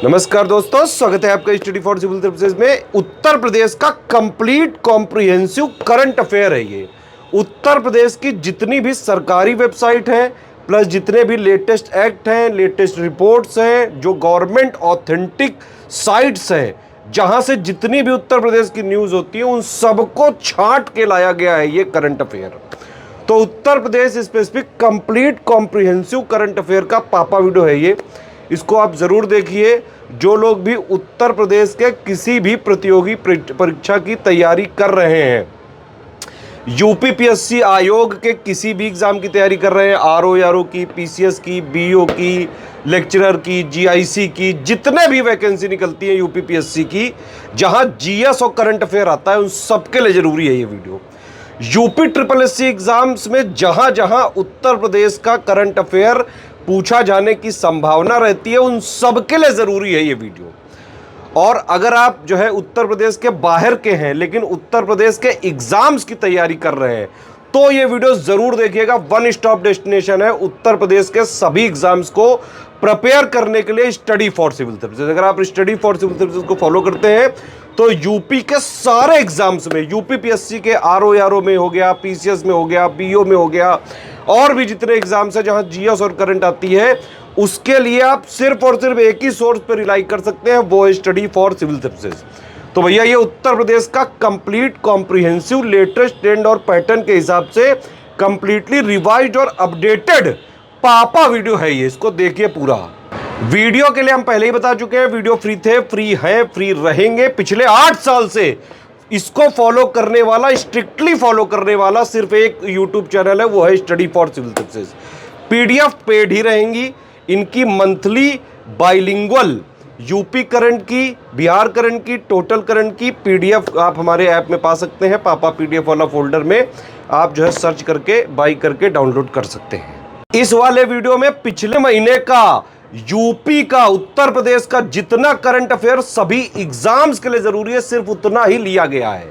नमस्कार दोस्तों, स्वागत है आपका स्टडी फॉर सिविल सर्विसेज में। उत्तर प्रदेश का कंप्लीट कॉम्प्रिहेंसिव करंट अफेयर है ये। उत्तर प्रदेश की जितनी भी सरकारी वेबसाइट है प्लस जितने भी लेटेस्ट एक्ट हैं, लेटेस्ट रिपोर्ट्स हैं, जो गवर्नमेंट ऑथेंटिक साइट्स हैं, जहां से जितनी भी उत्तर प्रदेश की न्यूज़ होती है उन सबको छांट के लाया गया है ये करंट अफेयर। तो Uttar Pradesh specific complete comprehensive current affair का पापा वीडियो है ये। इसको आप ज़रूर देखिए। जो लोग भी उत्तर प्रदेश के किसी भी प्रतियोगी परीक्षा की तैयारी कर रहे हैं, यूपीपीएससी आयोग के किसी भी एग्ज़ाम की तैयारी कर रहे हैं, आरओ की, पीसीएस की, बीओ की, लेक्चरर की, जीआईसी की, जितने भी वैकेंसी निकलती है यूपीपीएससी की, जहां जीएस और करंट अफेयर आता है, उन सबके लिए ज़रूरी है ये video. UP triple SC exams में जहां जहां उत्तर प्रदेश का करंट अफेयर पूछा जाने की संभावना रहती है, उन सबके लिए ज़रूरी है ये वीडियो। और अगर आप जो है उत्तर प्रदेश के बाहर के हैं लेकिन उत्तर प्रदेश के एग्जाम्स की तैयारी कर रहे हैं, तो ये वीडियो ज़रूर देखिएगा। वन स्टॉप डेस्टिनेशन है उत्तर प्रदेश के सभी एग्जाम्स को प्रिपेयर करने के लिए, स्टडी फॉर सिविल सर्विसेज। अगर आप स्टडी फॉर सिविल सर्विसेज को फॉलो करते हैं तो यूपी के सारे एग्जाम्स में, यूपीपीएससी के आरओ में हो गया, पीसीएस में हो गया, बीओ में हो गया, और भी जितने एग्जाम्स हैं जहां जीएस और करंट आती है, उसके लिए आप सिर्फ और सिर्फ एक ही सोर्स पर रिलाई कर सकते हैं, वो है स्टडी फॉर सिविल सर्विसेज। तो भैया ये उत्तर प्रदेश का कंप्लीट कॉम्प्रिहेंसिव लेटेस्ट ट्रेंड और पैटर्न के हिसाब से कंप्लीटली रिवाइज्ड और अपडेटेड पापा वीडियो है ये। इसको देखिए पूरा। वीडियो के लिए हम पहले ही बता चुके हैं, वीडियो फ्री थे, फ्री है, फ्री रहेंगे। पिछले 8 साल से इसको फॉलो करने वाला, स्ट्रिक्टली फॉलो करने वाला सिर्फ एक यूट्यूब चैनल है, वो है study for civil services. PDF paid ही रहेंगी इनकी, मंथली बाइलिंगुअल यूपी करंट की, बिहार करंट की, टोटल करंट की पीडीएफ आप हमारे ऐप में पा सकते हैं। पापा पीडीएफ वाला फोल्डर में आप जो है सर्च करके बाई करके डाउनलोड कर सकते हैं। इस वाले वीडियो में पिछले महीने का यूपी का, उत्तर प्रदेश का जितना करंट अफेयर सभी एग्जाम्स के लिए जरूरी है, सिर्फ उतना ही लिया गया है।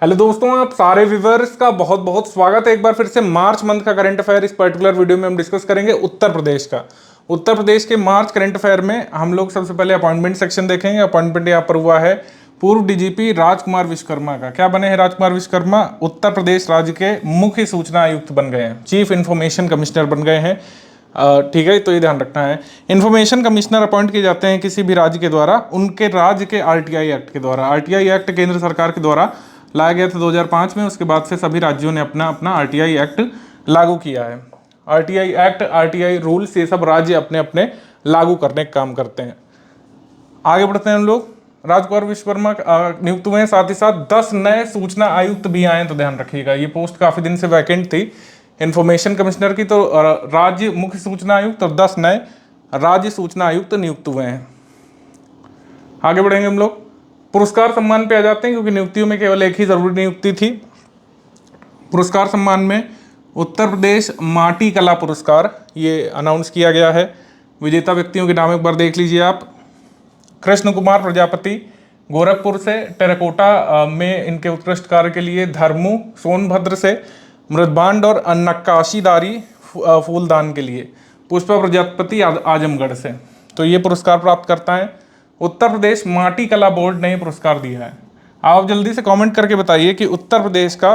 हेलो दोस्तों, आप सारे व्यूअर्स का बहुत बहुत स्वागत है एक बार फिर से। मार्च मंथ का करंट अफेयर इस पर्टिकुलर वीडियो में हम डिस्कस करेंगे उत्तर प्रदेश का। उत्तर प्रदेश के मार्च करंट अफेयर में हम लोग सबसे पहले अपॉइंटमेंट सेक्शन देखेंगे। अपॉइंटमेंट यहाँ पर हुआ है पूर्व डीजीपी राजकुमार विश्वकर्मा का। क्या बने हैं राजकुमार विश्वकर्मा? उत्तर प्रदेश राज्य के मुख्य सूचना आयुक्त बन गए हैं, चीफ इंफॉर्मेशन कमिश्नर बन गए हैं। ठीक है, तो ये ध्यान रखना है। इन्फॉर्मेशन कमिश्नर अपॉइंट किए जाते हैं किसी भी राज्य के द्वारा, उनके राज्य के आरटीआई एक्ट के द्वारा। आरटीआई एक्ट केंद्र सरकार के द्वारा लाया गया था 2005 में। उसके बाद से सभी राज्यों ने अपना अपना आरटीआई एक्ट लागू किया है। आरटीआई एक्ट, आरटीआई रूल्स, ये सब राज्य अपने अपने लागू करने का काम करते हैं। आगे बढ़ते हैं हम लोग। राजकुमार विश्वकर्मा नियुक्त हुए हैं, साथ ही साथ 10 नए सूचना आयुक्त भी आए, तो ध्यान रखिएगा। ये पोस्ट काफ़ी दिन से वैकेंट थी इन्फॉर्मेशन कमिश्नर की, तो राज्य मुख्य सूचना आयुक्त और 10 नए राज्य सूचना आयुक्त नियुक्त हुए हैं। आगे बढ़ेंगे हम लोग। पुरस्कार सम्मान पे आ जाते हैं, क्योंकि नियुक्तियों में केवल एक ही जरूरी नियुक्ति थी। पुरस्कार सम्मान में उत्तर प्रदेश माटी कला पुरस्कार ये अनाउंस किया गया है। विजेता व्यक्तियों के नाम एक बार देख लीजिए आप। कृष्ण कुमार प्रजापति गोरखपुर से, टेराकोटा में इनके उत्कृष्ट कार्य के लिए। धर्मू सोनभद्र से मृदबांड और नक्काशीदारी फूलदान के लिए। पुष्पा प्रजापति आजमगढ़ से। तो ये पुरस्कार प्राप्त करता है। उत्तर प्रदेश माटी कला बोर्ड ने पुरस्कार दिया है। आप जल्दी से कमेंट करके बताइए कि उत्तर प्रदेश का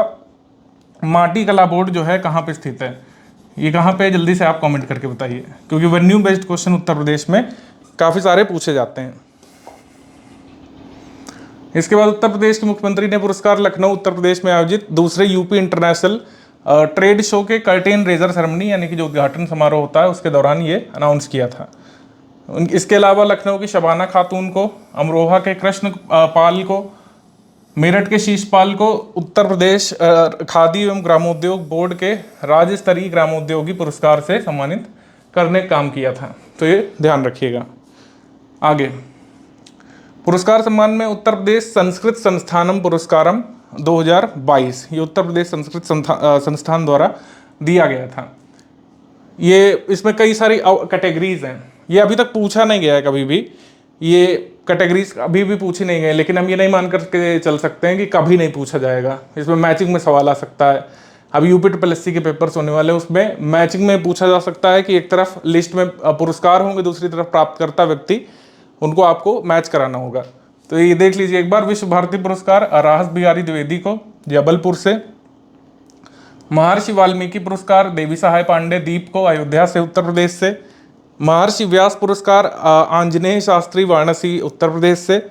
माटी कला बोर्ड जो है कहाँ पे स्थित है, ये कहाँ पे? जल्दी से आप कमेंट करके बताइए, क्योंकि venue based question Uttar Pradesh में काफ़ी सारे पूछे जाते हैं। इसके बाद उत्तर प्रदेश के मुख्यमंत्री ने पुरस्कार लखनऊ उत्तर प्रदेश में आयोजित दूसरे यूपी इंटरनेशनल ट्रेड शो के कर्टेन रेजर सेरेमनी, यानी कि जो उद्घाटन समारोह होता है उसके दौरान ये अनाउंस किया था। इसके अलावा लखनऊ की शबाना खातून को, अमरोहा के कृष्ण पाल को, मेरठ के शीशपाल को उत्तर प्रदेश खादी एवं ग्रामोद्योग बोर्ड के राज्य स्तरीय ग्रामोद्योगी पुरस्कार से सम्मानित करने का काम किया था। तो ये ध्यान रखिएगा। आगे पुरस्कार सम्मान में उत्तर प्रदेश संस्कृत संस्थानम पुरस्कारम 2022, ये उत्तर प्रदेश संस्कृत संस्थान द्वारा दिया गया था। ये इसमें कई सारी कैटेगरीज हैं, ये अभी तक पूछा नहीं गया है कभी भी, ये कैटेगरीज अभी भी पूछी नहीं गई, लेकिन हम ये नहीं मान करके चल सकते हैं कि कभी नहीं पूछा जाएगा। इसमें मैचिंग में सवाल आ सकता है। अभी यूपी ट्रिपल एससी के पेपर्स होने वाले, उसमें मैचिंग में पूछा जा सकता है कि एक तरफ लिस्ट में पुरस्कार होंगे, दूसरी तरफ प्राप्तकर्ता व्यक्ति उनको आपको मैच कराना होगा। तो ये देख लीजिए एक बार, विश्व भारती पुरस्कार राहत बिहारी द्विवेदी को जबलपुर से, महर्षि वाल्मीकि पुरस्कार देवी सहाय पांडे दीप को अयोध्या से उत्तर प्रदेश से, महर्षि व्यास पुरस्कार आंजनेय शास्त्री वाराणसी उत्तर प्रदेश से,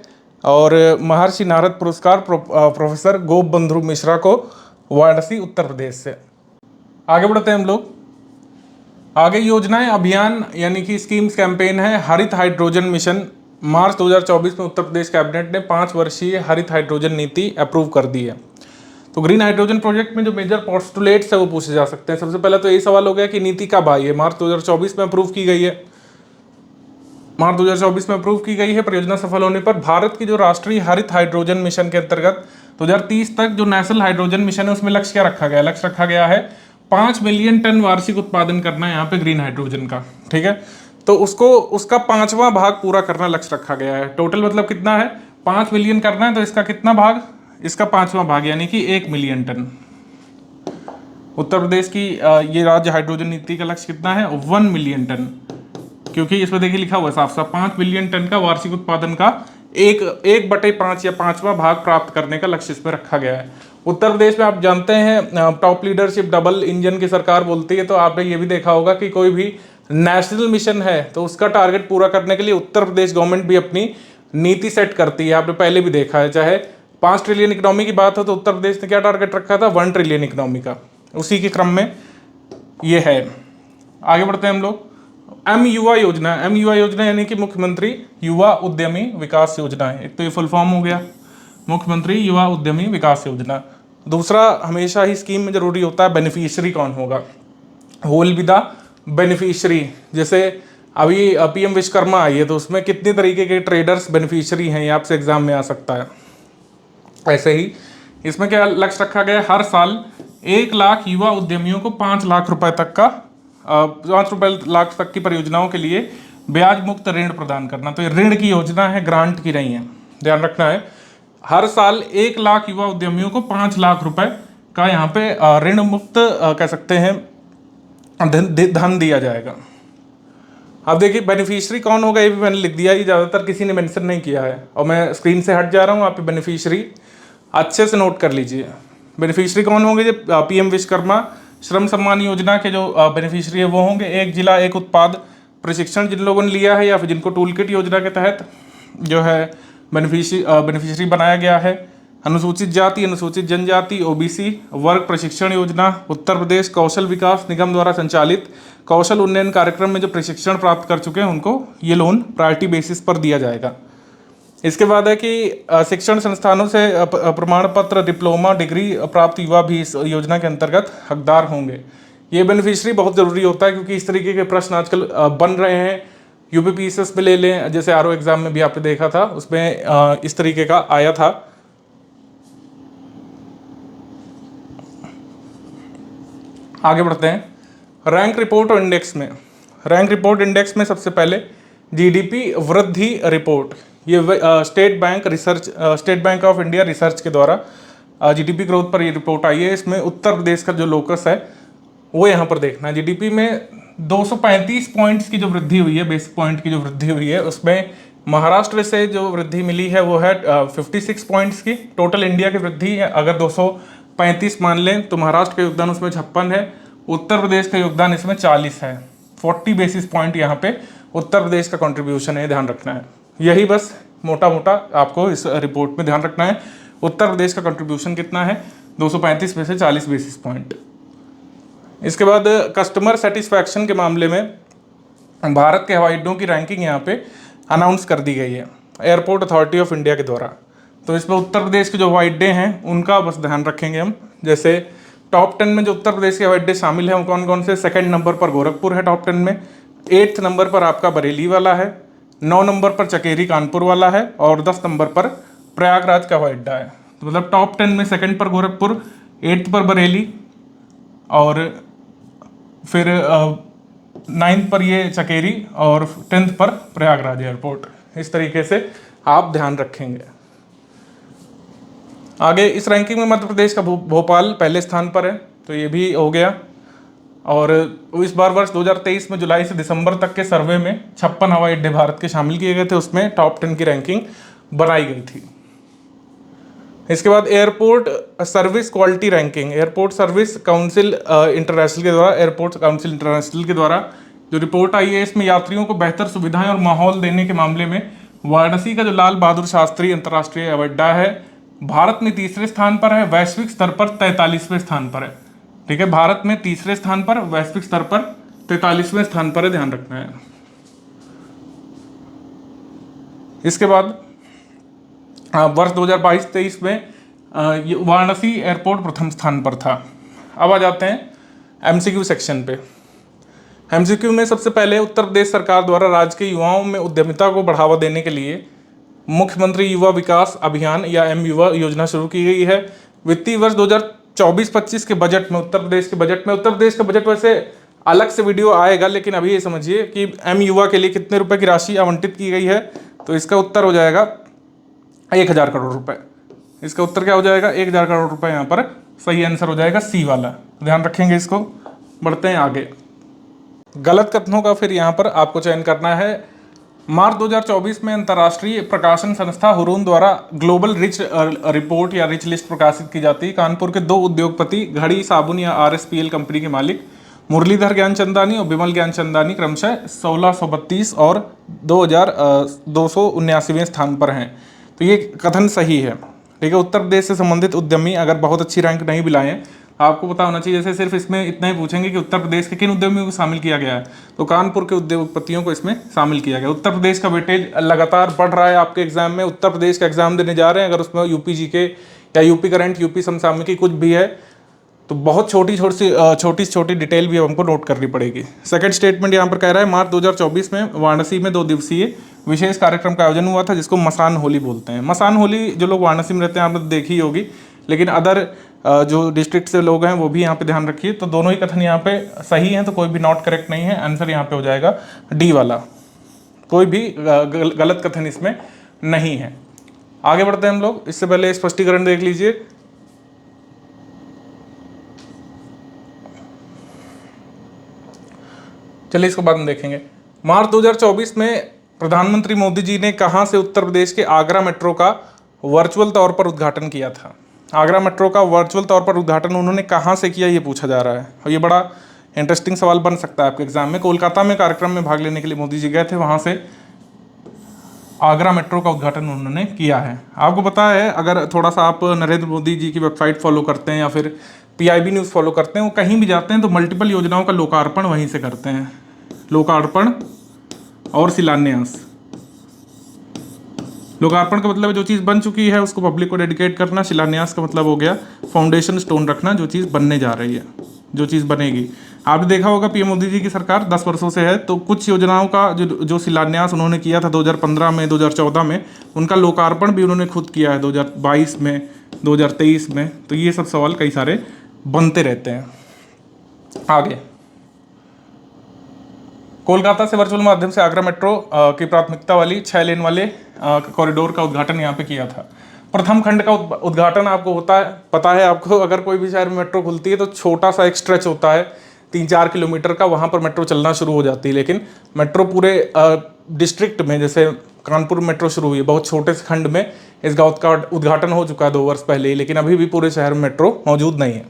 और महर्षि नारद पुरस्कार प्रोफेसर गोप बंधु मिश्रा को वाराणसी उत्तर प्रदेश से। आगे बढ़ते हैं हम लोग। आगे योजनाएं अभियान यानी कि स्कीम्स कैंपेन है हरित हाइड्रोजन मिशन। मार्च 2024 में उत्तर प्रदेश कैबिनेट ने 5 वर्षीय हरित हाइड्रोजन नीति अप्रूव कर दी है। तो ग्रीन हाइड्रोजन प्रोजेक्ट में जो मेजर पोस्टुलेट्स है वो पूछे जा सकते हैं। सबसे पहले तो यही सवाल हो गया कि नीति कब आई है। मार्च 2024 में अप्रूव की गई है। मार्च 2024 में अप्रूव की गई है। परियोजना सफल होने पर भारत की जो राष्ट्रीय हरित हाइड्रोजन मिशन के अंतर्गत 2030 तक जो नेशनल हाइड्रोजन मिशन है उसमें लक्ष्य क्या रखा गया है? लक्ष्य रखा गया है 5 मिलियन टन वार्षिक उत्पादन करना है यहाँ पे ग्रीन हाइड्रोजन का। ठीक है, तो उसका 5वां भाग पूरा करना लक्ष्य रखा गया है। टोटल मतलब कितना है? 5 मिलियन करना है, तो इसका कितना भाग? इसका 5वां भाग यानी कि 1 मिलियन टन। उत्तर प्रदेश की ये राज्य हाइड्रोजन नीति का लक्ष्य कितना है? 1 मिलियन टन, क्योंकि इसमें देखिए लिखा हुआ है साफ साफ 5 मिलियन टन का वार्षिक उत्पादन का 1/5 या 5वां भाग प्राप्त करने का लक्ष्य इसमें रखा गया है। उत्तर प्रदेश में आप जानते हैं टॉप लीडरशिप डबल इंजन की सरकार बोलती है। तो आपने ये भी देखा होगा कि कोई भी नेशनल मिशन है तो उसका टारगेट पूरा करने के लिए उत्तर प्रदेश गवर्नमेंट भी अपनी नीति सेट करती है। आपने पहले भी देखा है, चाहे 5 ट्रिलियन इकोनॉमी की बात हो तो उत्तर प्रदेश ने क्या टारगेट रखा था? 1 ट्रिलियन इकोनॉमी का। उसी के क्रम में ये है। आगे बढ़ते हैं हम लोग। एम युवा योजना। एम युवा योजना यानी कि मुख्यमंत्री युवा उद्यमी विकास योजना है। एक तो ये फुल फॉर्म हो गया, मुख्यमंत्री युवा उद्यमी विकास योजना। दूसरा हमेशा ही स्कीम में जरूरी होता है बेनिफिशियरी कौन होगा। Whole with the beneficiary. जैसे अभी पीएम विश्वकर्मा आई है तो उसमें कितने तरीके के ट्रेडर्स बेनिफिशियरी हैं, ये आपसे एग्जाम में आ सकता है। ऐसे ही इसमें क्या लक्ष्य रखा गया है? हर साल 1 लाख युवा उद्यमियों को 5 लाख रुपए तक का 5 लाख तक की परियोजनाओं के लिए ब्याज मुक्त ऋण प्रदान करना। तो ये ऋण की योजना है, ग्रांट की नहीं है, ध्यान रखना है। हर साल 1 लाख युवा उद्यमियों को 5 लाख रुपए का यहाँ पे ऋण मुक्त कह सकते हैं धन दिया जाएगा। अब देखिए बेनिफिशियरी कौन होगा, ये भी मैंने लिख दिया, ये ज़्यादातर किसी ने मेंशन नहीं किया है और मैं स्क्रीन से हट जा रहा हूँ। आप बेनिफिशियरी अच्छे से नोट कर लीजिए। बेनिफिशियरी कौन होंगे? जो पीएम विश्वकर्मा श्रम सम्मान योजना के जो बेनिफिशियरी है वो होंगे। एक जिला एक उत्पाद प्रशिक्षण जिन लोगों ने लिया है या फिर जिनको टूल किट योजना के तहत जो है बेनिफिशियरी बनाया गया है। अनुसूचित जाति अनुसूचित जनजाति ओबीसी वर्ग प्रशिक्षण योजना। उत्तर प्रदेश कौशल विकास निगम द्वारा संचालित कौशल उन्नयन कार्यक्रम में जो प्रशिक्षण प्राप्त कर चुके हैं उनको ये लोन प्रायोरिटी बेसिस पर दिया जाएगा। इसके बाद है कि शिक्षण संस्थानों से प्रमाण पत्र डिप्लोमा डिग्री प्राप्त युवा भी इस योजना के अंतर्गत हकदार होंगे। ये बेनिफिशियरी बहुत ज़रूरी होता है क्योंकि इस तरीके के प्रश्न आजकल बन रहे हैं। यूपीपीएससी में ले लें, जैसे आरओ एग्जाम में भी आपने देखा था, उसमें इस तरीके का आया था। आगे बढ़ते हैं। रैंक रिपोर्ट और इंडेक्स में। रैंक रिपोर्ट इंडेक्स में सबसे पहले जीडीपी वृद्धि रिपोर्ट, ये state bank of India research के द्वारा जीडीपी ग्रोथ पर ये रिपोर्ट आई है। इसमें उत्तर प्रदेश का जो लोकस है वो यहाँ पर देखना है। जीडीपी में 235 पॉइंट्स की जो वृद्धि हुई है, बेसिक पॉइंट की जो वृद्धि हुई है, उसमें महाराष्ट्र से जो वृद्धि मिली है वो है 56 पॉइंट्स की। टोटल इंडिया की वृद्धि अगर 235 मान लें तो महाराष्ट्र का योगदान उसमें 56 है, उत्तर प्रदेश का योगदान इसमें 40 है। 40 बेसिस पॉइंट यहाँ पे उत्तर प्रदेश का कंट्रीब्यूशन है, ध्यान रखना है। यही बस मोटा मोटा आपको इस रिपोर्ट में ध्यान रखना है। उत्तर प्रदेश का कंट्रीब्यूशन कितना है? 235 में से 40 बेसिस पॉइंट। इसके बाद कस्टमर सेटिस्फैक्शन के मामले में भारत के हवाई अड्डों की रैंकिंग यहाँ पे अनाउंस कर दी गई है एयरपोर्ट अथॉरिटी ऑफ इंडिया के द्वारा। तो इसमें उत्तर प्रदेश के जो हवाई अड्डे हैं उनका बस ध्यान रखेंगे हम। जैसे टॉप 10 में जो उत्तर प्रदेश के हवाई अड्डे शामिल हैं वो कौन कौन से? 2nd नंबर पर गोरखपुर है टॉप 10 में, 8th नंबर पर आपका बरेली वाला है, 9 नंबर पर चकेरी कानपुर वाला है और 10 नंबर पर प्रयागराज का हवाई अड्डा है। तो मतलब टॉप 10 में 2nd पर गोरखपुर, 8th पर बरेली और फिर 9th पर ये चकेरी और 10th पर प्रयागराज एयरपोर्ट। इस तरीके से आप ध्यान रखेंगे। आगे इस रैंकिंग में मध्य प्रदेश का भोपाल पहले स्थान पर है, तो ये भी हो गया। और इस बार वर्ष 2023 में जुलाई से दिसंबर तक के सर्वे में 56 हवाई अड्डे भारत के शामिल किए गए थे, उसमें टॉप 10 की रैंकिंग बनाई गई थी। इसके बाद airport service quality ranking, airport service council international के द्वारा, एयरपोर्ट काउंसिल इंटरनेशनल के द्वारा जो रिपोर्ट आई है, इसमें यात्रियों को बेहतर सुविधाएं और माहौल देने के मामले में वाराणसी का जो लाल बहादुर शास्त्री अंतर्राष्ट्रीय हवाई अड्डा है, भारत में तीसरे स्थान पर है, वैश्विक स्तर पर 43वें स्थान पर है। ठीक है, भारत में तीसरे स्थान पर, वैश्विक स्तर पर 43वें स्थान पर है, ध्यान रखना है। इसके बाद वर्ष 2022-23 में वाराणसी एयरपोर्ट प्रथम स्थान पर था। अब आ जाते हैं एमसीक्यू सेक्शन पे। एमसीक्यू में सबसे पहले उत्तर प्रदेश सरकार द्वारा राज्य के युवाओं में उद्यमिता को बढ़ावा देने के लिए मुख्यमंत्री युवा विकास अभियान या एम युवा योजना शुरू की गई है। वित्तीय वर्ष 2024-25 के बजट में, उत्तर प्रदेश का बजट वैसे अलग से वीडियो आएगा, लेकिन अभी ये समझिए कि एम युवा के लिए कितने रुपए की राशि आवंटित की गई है। तो इसका उत्तर हो जाएगा 1000 करोड़ रुपए। इसका उत्तर क्या हो जाएगा? 1000 करोड़ रुपए। यहाँ पर सही आंसर हो जाएगा सी वाला, ध्यान रखेंगे इसको। बढ़ते हैं आगे। गलत कथनों का फिर यहाँ पर आपको चयन करना है। मार्च 2024 में अंतर्राष्ट्रीय प्रकाशन संस्था हुरून द्वारा ग्लोबल रिच रिपोर्ट या रिच लिस्ट प्रकाशित की जाती है। कानपुर के 2 उद्योगपति, घड़ी साबुन या RSPL कंपनी के मालिक मुरलीधर ज्ञानचंदानी और बिमल ज्ञानचंदानी क्रमशः 1632 और 2279वें स्थान पर हैं। तो ये कथन सही है। ठीक है, उत्तर प्रदेश से संबंधित उद्यमी अगर बहुत अच्छी रैंक नहीं भी लाएं, आपको पता होना चाहिए, जैसे सिर्फ इसमें इतना ही पूछेंगे कि उत्तर प्रदेश के किन उद्यमियों को शामिल किया गया है, तो कानपुर के उद्योगपतियों को इसमें शामिल किया गया। उत्तर प्रदेश का वेटेज लगातार बढ़ रहा है आपके एग्जाम में। उत्तर प्रदेश का एग्जाम देने जा रहे हैं, अगर उसमें यूपी जीके या यूपी करंट, यूपी समसामयिकी कुछ भी है, तो बहुत छोटी डिटेल भी हमको नोट करनी पड़ेगी। सेकंड स्टेटमेंट यहाँ पर कह रहा है, मार्च 2024 में वाराणसी में 2 दिवसीय विशेष कार्यक्रम का आयोजन हुआ था, जिसको मसान होली बोलते हैं। मसान होली जो लोग वाराणसी में रहते हैं आपने देखी होगी, लेकिन अदर जो डिस्ट्रिक्ट से लोग हैं वो भी यहाँ पे ध्यान रखिए। तो दोनों ही कथन यहाँ पे सही हैं, तो कोई भी नॉट करेक्ट नहीं है। आंसर यहाँ पे हो जाएगा डी वाला, कोई भी गलत कथन इसमें नहीं है। आगे बढ़ते हैं हम लोग। इससे पहले स्पष्टीकरण देख लीजिए। चलिए इसको बाद में देखेंगे। मार्च 2024 में प्रधानमंत्री मोदी जी ने कहां से उत्तर प्रदेश के आगरा मेट्रो का वर्चुअल तौर पर उद्घाटन किया था? आगरा मेट्रो का वर्चुअल तौर पर उद्घाटन उन्होंने कहां से किया, ये पूछा जा रहा है। और ये बड़ा इंटरेस्टिंग सवाल बन सकता है आपके एग्जाम में। कोलकाता में कार्यक्रम में भाग लेने के लिए मोदी जी गए थे, वहां से आगरा मेट्रो का उद्घाटन उन्होंने किया है। आपको पता है, अगर थोड़ा सा आप नरेंद्र मोदी जी की वेबसाइट फॉलो करते हैं या फिर PIB न्यूज़ फॉलो करते हैं, वो कहीं भी जाते हैं तो मल्टीपल योजनाओं का लोकार्पण वहीं से करते हैं। लोकार्पण और शिलान्यास। लोकार्पण का मतलब है जो चीज़ बन चुकी है उसको पब्लिक को डेडिकेट करना। शिलान्यास का मतलब हो गया फाउंडेशन स्टोन रखना, जो चीज़ बनने जा रही है, जो चीज़ बनेगी। आपने देखा होगा PM मोदी जी की सरकार 10 वर्षों से है, तो कुछ योजनाओं का जो शिलान्यास उन्होंने किया था 2015 में, 2014 में, उनका लोकार्पण भी उन्होंने खुद किया है 2022 में, 2023 में। तो ये सब सवाल कई सारे बनते रहते हैं। आगे, कोलकाता से वर्चुअल माध्यम से आगरा मेट्रो की प्राथमिकता वाली 6 लेन वाले कॉरिडोर का उद्घाटन यहाँ पे किया था। प्रथम खंड का उद्घाटन आपको होता है, पता है आपको, अगर कोई भी शहर में मेट्रो खुलती है तो छोटा सा एक स्ट्रेच होता है 3-4 किलोमीटर का, वहाँ पर मेट्रो चलना शुरू हो जाती है। लेकिन मेट्रो पूरे डिस्ट्रिक्ट में, जैसे कानपुर मेट्रो शुरू हुई है, बहुत छोटे से खंड में इसका उद्घाटन हो चुका है 2 वर्ष पहले ही, लेकिन अभी भी पूरे शहर में मेट्रो मौजूद नहीं है।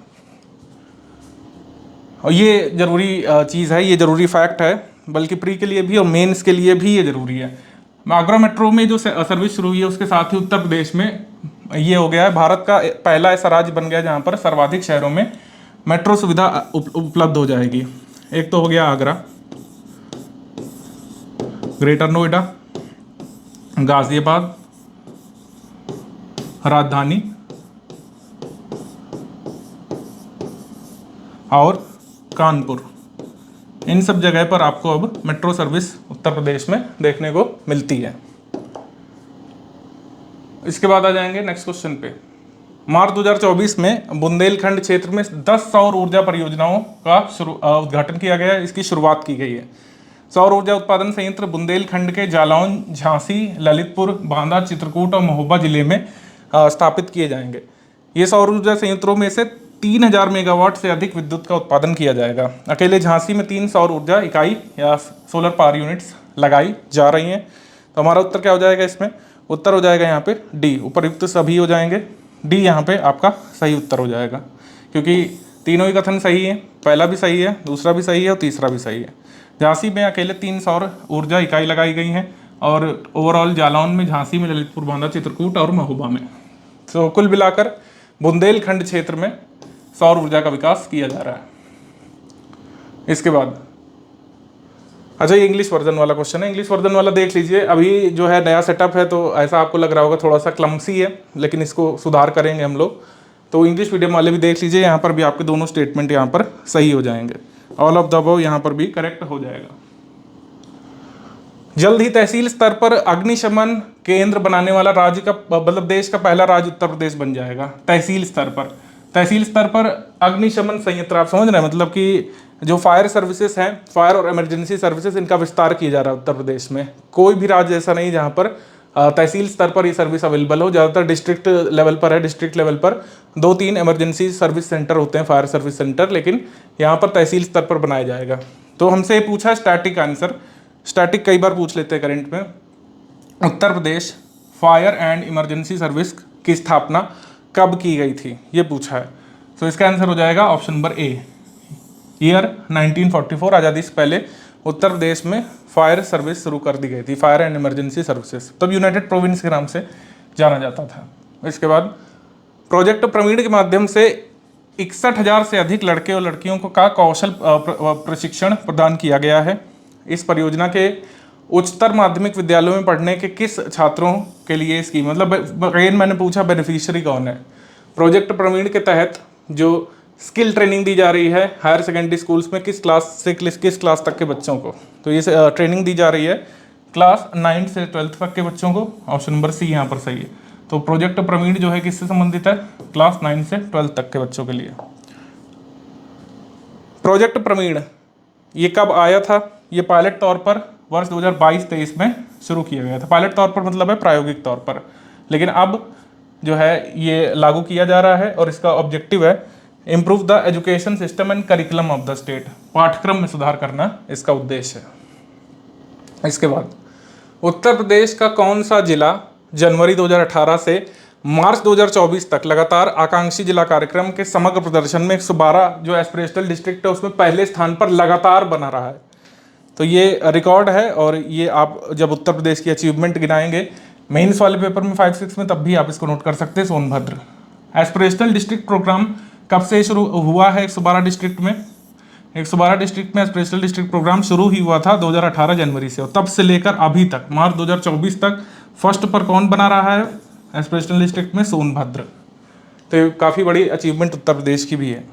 और ये ज़रूरी चीज़ है, ये ज़रूरी फैक्ट है, बल्कि प्री के लिए भी और मेंस के लिए भी ये ज़रूरी है। आगरा मेट्रो में जो सर्विस शुरू हुई है उसके साथ ही उत्तर प्रदेश में ये हो गया है, भारत का पहला ऐसा राज्य बन गया जहाँ पर सर्वाधिक शहरों में मेट्रो सुविधा उपलब्ध हो जाएगी। एक तो हो गया आगरा, ग्रेटर नोएडा, गाजियाबाद, राजधानी और कानपुर। इन सब जगह पर आपको अब मेट्रो सर्विस उत्तर प्रदेश में देखने को मिलती है। इसके बाद आ जाएंगे नेक्स्ट क्वेश्चन पे। मार्च 2024 में बुंदेलखंड क्षेत्र में 10 सौर ऊर्जा परियोजनाओं का उद्घाटन किया गया है, इसकी शुरुआत की गई है। सौर ऊर्जा उत्पादन संयंत्र बुंदेलखंड के जालौन, झांसी, ललितपुर, बांदा, चित्रकूट और महोबा जिले में स्थापित किए जाएंगे। ये सौर ऊर्जा संयंत्रों में से 3000 मेगावाट से अधिक विद्युत का उत्पादन किया जाएगा। अकेले झांसी में 3 सौर ऊर्जा इकाई या सोलर पावर यूनिट्स लगाई जा रही हैं। तो हमारा उत्तर क्या हो जाएगा इसमें? उत्तर हो जाएगा यहाँ पे डी। उपर्युक्त सभी हो जाएंगे, डी यहाँ पे आपका सही उत्तर हो जाएगा, क्योंकि तीनों ही कथन सही है। पहला भी सही है, दूसरा भी सही है और तीसरा भी सही है। झांसी में अकेले 3 सौर ऊर्जा इकाई लगाई गई हैं और ओवरऑल जालौन में, झांसी में, ललितपुर, बांदा, चित्रकूट और महोबा में। तो कुल मिलाकर बुंदेलखंड क्षेत्र में सौर ऊर्जा का विकास किया जा रहा है। इसके बाद अच्छा, ये इंग्लिश वर्जन वाला क्वेश्चन है। इंग्लिश वर्जन वाला देख लीजिए। अभी जो है नया सेटअप है तो ऐसा आपको लग रहा होगा थोड़ा सा क्लम्सी है, लेकिन इसको सुधार करेंगे हम लोग। तो इंग्लिश मीडियम वाले भी देख लीजिए, यहाँ पर भी आपके दोनों स्टेटमेंट यहाँ पर सही हो जाएंगे। ऑल ऑफ द अबव यहाँ पर भी करेक्ट हो जाएगा। जल्द ही तहसील स्तर पर अग्निशमन केंद्र बनाने वाला राज्य का, मतलब देश का पहला राज्य उत्तर प्रदेश बन जाएगा। तहसील स्तर पर, तहसील स्तर पर अग्निशमन संयंत्र, आप समझ रहे हैं, मतलब कि जो फायर सर्विसेज हैं, फायर और इमरजेंसी सर्विसेज, इनका विस्तार किया जा रहा है उत्तर प्रदेश में। कोई भी राज्य ऐसा नहीं जहाँ पर तहसील स्तर पर ये सर्विस अवेलेबल हो। ज़्यादातर डिस्ट्रिक्ट लेवल पर है। डिस्ट्रिक्ट लेवल पर 2-3 इमरजेंसी सर्विस सेंटर होते हैं, फायर सर्विस सेंटर, लेकिन यहाँ पर तहसील स्तर पर बनाया जाएगा। तो हमसे पूछा स्टैटिक आंसर, स्टैटिक कई बार पूछ लेते हैं करंट में। Uttar Pradesh fire and emergency service की स्थापना कब की गई थी, ये पूछा है। तो इसका आंसर हो जाएगा ऑप्शन नंबर ए, ईयर 1944। आज़ादी से पहले उत्तर प्रदेश में फायर सर्विस शुरू कर दी गई थी, फायर एंड इमरजेंसी सर्विसेज। तब यूनाइटेड प्रोविंस के नाम से जाना जाता था। इसके बाद प्रोजेक्ट प्रवीण के माध्यम से 61,000 से अधिक लड़के और लड़कियों को का कौशल प्रशिक्षण प्रदान किया गया है। इस परियोजना के उच्चतर माध्यमिक विद्यालयों में पढ़ने के किस छात्रों के लिए स्कीम, मतलब अगेन मैंने पूछा बेनिफिशियरी कौन है। प्रोजेक्ट प्रवीण के तहत जो स्किल ट्रेनिंग दी जा रही है हायर सेकेंडरी स्कूल्स में, किस क्लास से किस क्लास तक के बच्चों को, तो ये ट्रेनिंग दी जा रही है क्लास 9 से 12th तक के बच्चों को। ऑप्शन नंबर सी यहाँ पर सही है। तो प्रोजेक्ट प्रवीण जो है किससे संबंधित है? क्लास 9 से 12th तक के बच्चों के लिए। प्रोजेक्ट प्रवीण ये कब आया था? ये पायलट तौर पर वर्ष 2022-23 में शुरू किया गया था। पायलट तौर पर मतलब है प्रायोगिक तौर पर, लेकिन अब जो है ये लागू किया जा रहा है और इसका ऑब्जेक्टिव है improve the education system and curriculum of the state. पाठ्यक्रम में सुधार करना इसका उद्देश्य है। इसके बाद उत्तर प्रदेश का कौन सा जिला जनवरी 2018 से मार्च 2024 तक लगातार आकांक्षी जिला कार्यक्रम के समग्र प्रदर्शन में 112 जो एस्पिरेशनल डिस्ट्रिक्ट है उसमें पहले स्थान पर लगातार बना रहा है? तो ये रिकॉर्ड है और ये आप जब उत्तर प्रदेश की अचीवमेंट गिनाएंगे मेंस वाले पेपर में 5-6 में, तब भी आप इसको नोट कर सकते हैं। सोनभद्र एस्पिरेशनल डिस्ट्रिक्ट प्रोग्राम कब से शुरू हुआ है? 112 डिस्ट्रिक्ट में, 112 डिस्ट्रिक्ट में एस्पिरेशनल डिस्ट्रिक्ट प्रोग्राम शुरू ही हुआ था 2018 जनवरी से, और तब से लेकर अभी तक मार्च 2024 तक फर्स्ट पर कौन बना रहा है एस्पिरेशनल डिस्ट्रिक्ट में? सोनभद्र। तो काफ़ी बड़ी अचीवमेंट उत्तर प्रदेश की भी है।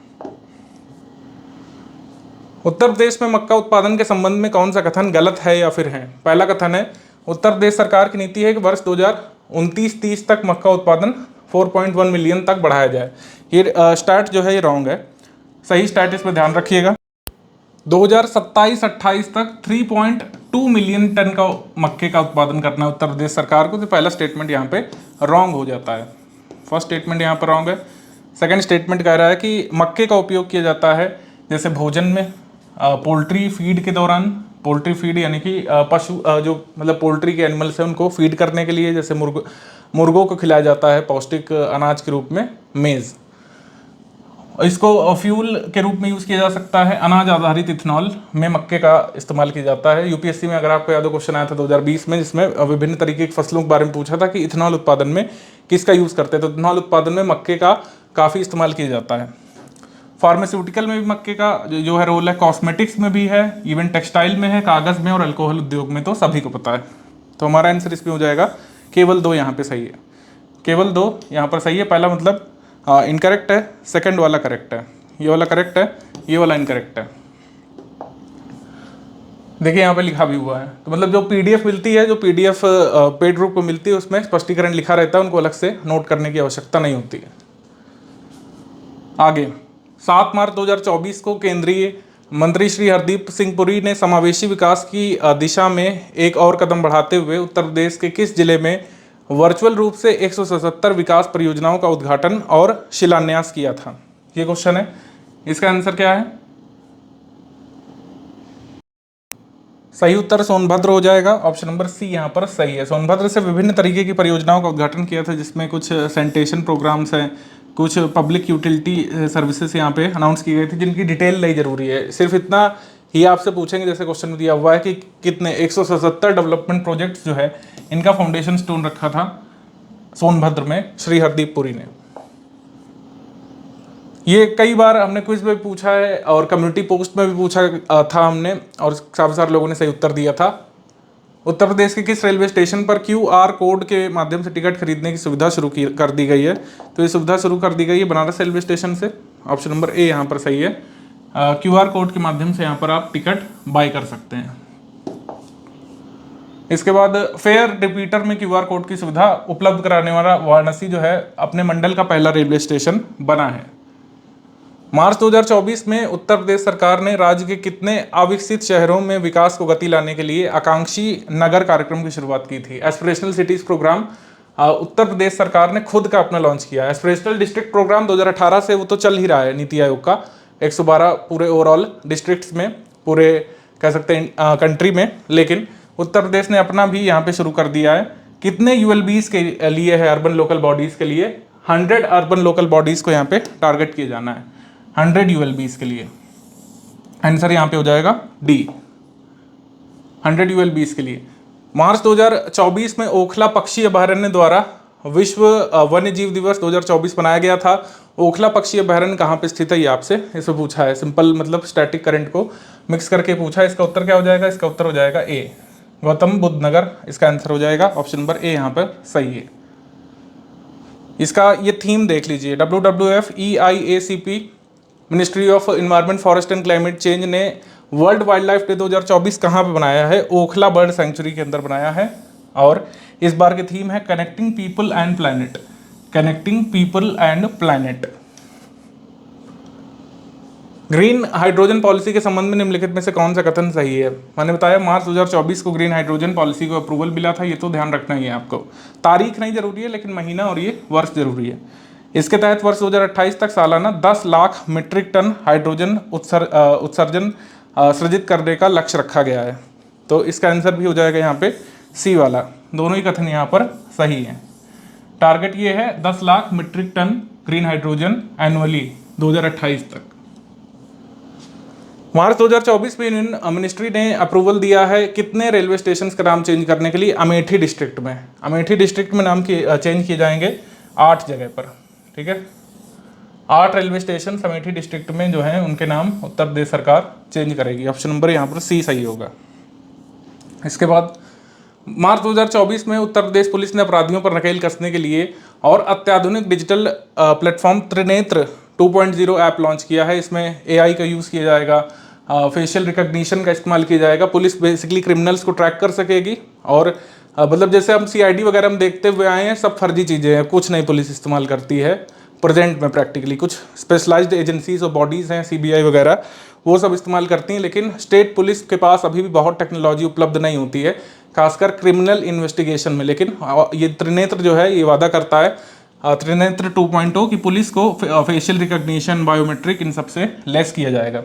उत्तर प्रदेश में मक्का उत्पादन के संबंध में कौन सा कथन गलत है या फिर है? पहला कथन है उत्तर प्रदेश सरकार की नीति है कि वर्ष 2029-30 तक मक्का उत्पादन 4.1 मिलियन तक बढ़ाया जाए। ये स्टैट जो है ये रॉन्ग है। सही स्टैट इस पर ध्यान रखिएगा। 2027-28 तक 3.2 मिलियन टन का मक्के का उत्पादन करना है उत्तर प्रदेश सरकार को। तो पहला स्टेटमेंट यहाँ पे रॉन्ग हो जाता है। फर्स्ट स्टेटमेंट यहाँ पर रॉन्ग है। सेकंड स्टेटमेंट कह रहा है कि मक्के का उपयोग किया जाता है जैसे भोजन में, पोल्ट्री फीड के दौरान, पोल्ट्री फीड यानी कि पशु जो मतलब पोल्ट्री के एनिमल्स हैं उनको फीड करने के लिए, जैसे मुर्गों को खिलाया जाता है पौष्टिक अनाज के रूप में मेज़। इसको फ्यूल के रूप में यूज़ किया जा सकता है। अनाज आधारित इथेनॉल में मक्के का इस्तेमाल किया जाता है। यूपीएससी में अगर आपको याद हो क्वेश्चन आया था 2020 में, जिसमें विभिन्न तरीके की फसलों के बारे में पूछा था कि इथेनॉल उत्पादन में किसका यूज़ करते हैं। तो इथेनॉल उत्पादन में मक्के का काफ़ी इस्तेमाल किया जाता है। फार्मास्यूटिकल में भी मक्के का जो है रोल है, कॉस्मेटिक्स में भी है, इवन टेक्सटाइल में है, कागज़ में और अल्कोहल उद्योग में, तो सभी को पता है। तो हमारा आंसर इसमें हो जाएगा केवल 2 यहाँ पे सही है। केवल 2 यहाँ पर सही है। पहला मतलब इनकरेक्ट है, सेकंड वाला करेक्ट है। ये वाला करेक्ट है, ये वाला इनकरेक्ट है। देखिए यहाँ पे लिखा भी हुआ है। तो मतलब जो पीडीएफ मिलती है, जो पीडीएफ पेड ग्रुप को मिलती है, उसमें स्पष्टीकरण लिखा रहता है, उनको अलग से नोट करने की आवश्यकता नहीं होती है। आगे 7 मार्च 2024 को केंद्रीय मंत्री श्री हरदीप सिंह पुरी ने समावेशी विकास की दिशा में एक और कदम बढ़ाते हुए उत्तर प्रदेश के किस जिले में वर्चुअल रूप से 177 विकास परियोजनाओं का उद्घाटन और शिलान्यास किया था? ये क्वेश्चन है। इसका आंसर क्या है? सही उत्तर सोनभद्र हो जाएगा। ऑप्शन नंबर सी यहाँ पर सही है। सोनभद्र से विभिन्न तरीके की परियोजनाओं का उद्घाटन किया था, जिसमें कुछ सैनिटेशन प्रोग्राम्स हैं, कुछ पब्लिक यूटिलिटी सर्विसेज यहाँ पे अनाउंस की गई थी, जिनकी डिटेल नहीं जरूरी है। सिर्फ इतना ही आपसे पूछेंगे, जैसे क्वेश्चन में दिया हुआ है कि कितने 177 डेवलपमेंट प्रोजेक्ट्स जो है इनका फाउंडेशन स्टोन रखा था सोनभद्र में श्री हरदीप पुरी ने। ये कई बार हमने क्विज में भी पूछा है और कम्युनिटी पोस्ट में भी पूछा था हमने, और काफ़ी सारे लोगों ने सही उत्तर दिया था। उत्तर प्रदेश के किस रेलवे स्टेशन पर QR कोड के माध्यम से टिकट खरीदने की सुविधा कर दी गई है? तो ये सुविधा शुरू कर दी गई है बनारस रेलवे स्टेशन से। ऑप्शन नंबर ए यहाँ पर सही है। QR कोड के माध्यम से यहाँ पर आप टिकट बाय कर सकते हैं। इसके बाद फेयर रिपीटर में QR कोड की सुविधा उपलब्ध कराने वाला वाराणसी जो है अपने मंडल का पहला रेलवे स्टेशन बना है। मार्च 2024 में उत्तर प्रदेश सरकार ने राज्य के कितने अविकसित शहरों में विकास को गति लाने के लिए आकांक्षी नगर कार्यक्रम की शुरुआत की थी? Aspirational cities programme Uttar Pradesh सरकार ने खुद का अपना लॉन्च किया। एस्पिरेशनल डिस्ट्रिक्ट प्रोग्राम 2018 से वो तो चल ही रहा है नीति आयोग का, 112 पूरे ओवरऑल डिस्ट्रिक्ट्स में, पूरे कह सकते हैं कंट्री में, लेकिन उत्तर प्रदेश ने अपना भी यहाँ पे शुरू कर दिया है। कितने ULBs के लिए है? अर्बन लोकल बॉडीज़ के लिए 100 अर्बन लोकल बॉडीज़ को यहाँ पे टारगेट किए जाना है, 100 ULBs के लिए। आंसर यहाँ पे हो जाएगा डी, 100 ULBs के लिए। मार्च 2024 में ओखला पक्षी अभयारण्य द्वारा विश्व वन्य जीव दिवस 2024 मनाया गया था। ओखला पक्षी अभयारण्य कहाँ पे स्थित है? ये आपसे इसमें पूछा है। सिंपल मतलब स्टैटिक करंट को मिक्स करके पूछा है। इसका उत्तर क्या हो जाएगा? इसका उत्तर हो जाएगा ए, गौतम बुद्ध नगर। इसका आंसर हो जाएगा ऑप्शन नंबर ए यहाँ पर सही है। इसका ये थीम देख लीजिए, WWF EIACP ministry of environment forest and climate change ने वर्ल्ड वाइल्ड लाइफ डे 2024 कहाँ पे बनाया है? ओखला बर्ड सेंचुरी के अंदर बनाया है। और इस बार की थीम है connecting people and planet, connecting people and planet. Green hydrogen policy के संबंध में निम्नलिखित में से कौन सा कथन सही है? मैंने बताया मार्च 2024 को ग्रीन हाइड्रोजन पॉलिसी को अप्रूवल मिला था, ये तो ध्यान रखना ही है आपको। तारीख नहीं जरूरी है, लेकिन महीना और ये वर्ष जरूरी है। इसके तहत वर्ष 2028 तक सालाना 10 लाख मीट्रिक टन हाइड्रोजन उत्सर्जन सृजित करने का लक्ष्य रखा गया है। तो इसका आंसर भी हो जाएगा यहाँ पे सी वाला। दोनों ही कथन यहाँ पर सही है। टारगेट ये है 10 lakh metric tonne green hydrogen annually 2028 तक। मार्च 2024 में यूनियन मिनिस्ट्री ने अप्रूवल दिया है कितने रेलवे स्टेशन का नाम चेंज करने के लिए? अमेठी डिस्ट्रिक्ट में, अमेठी डिस्ट्रिक्ट में नाम चेंज किए जाएंगे 8 जगह पर। ठीक है, 8 रेलवे स्टेशन अमेठी डिस्ट्रिक्ट में जो है उनके नाम उत्तर प्रदेश सरकार चेंज करेगी। ऑप्शन नंबर यहाँ पर सी सही होगा। इसके बाद मार्च 2024 में उत्तर प्रदेश पुलिस ने अपराधियों पर नकेल कसने के लिए और अत्याधुनिक digital platform Trinetra 2.0 app launch किया है। इसमें AI का यूज़ किया जाएगा, फेशियल रिकग्निशन का इस्तेमाल किया जाएगा। पुलिस बेसिकली क्रिमिनल्स को ट्रैक कर सकेगी और मतलब जैसे हम CID वगैरह हम देखते हुए आए हैं, सब फर्जी चीज़ें हैं, कुछ नहीं पुलिस इस्तेमाल करती है प्रेजेंट में प्रैक्टिकली। कुछ स्पेशलाइज्ड एजेंसीज और बॉडीज़ हैं CBI वगैरह, वो सब इस्तेमाल करती हैं, लेकिन स्टेट पुलिस के पास अभी भी बहुत टेक्नोलॉजी उपलब्ध नहीं होती है, खासकर क्रिमिनल इन्वेस्टिगेशन में। लेकिन ये त्रिनेत्र जो है ये वादा करता है, त्रिनेत्र 2.0 की पुलिस को फेशियल रिकग्निशन, बायोमेट्रिक, इन सब से लेस किया जाएगा।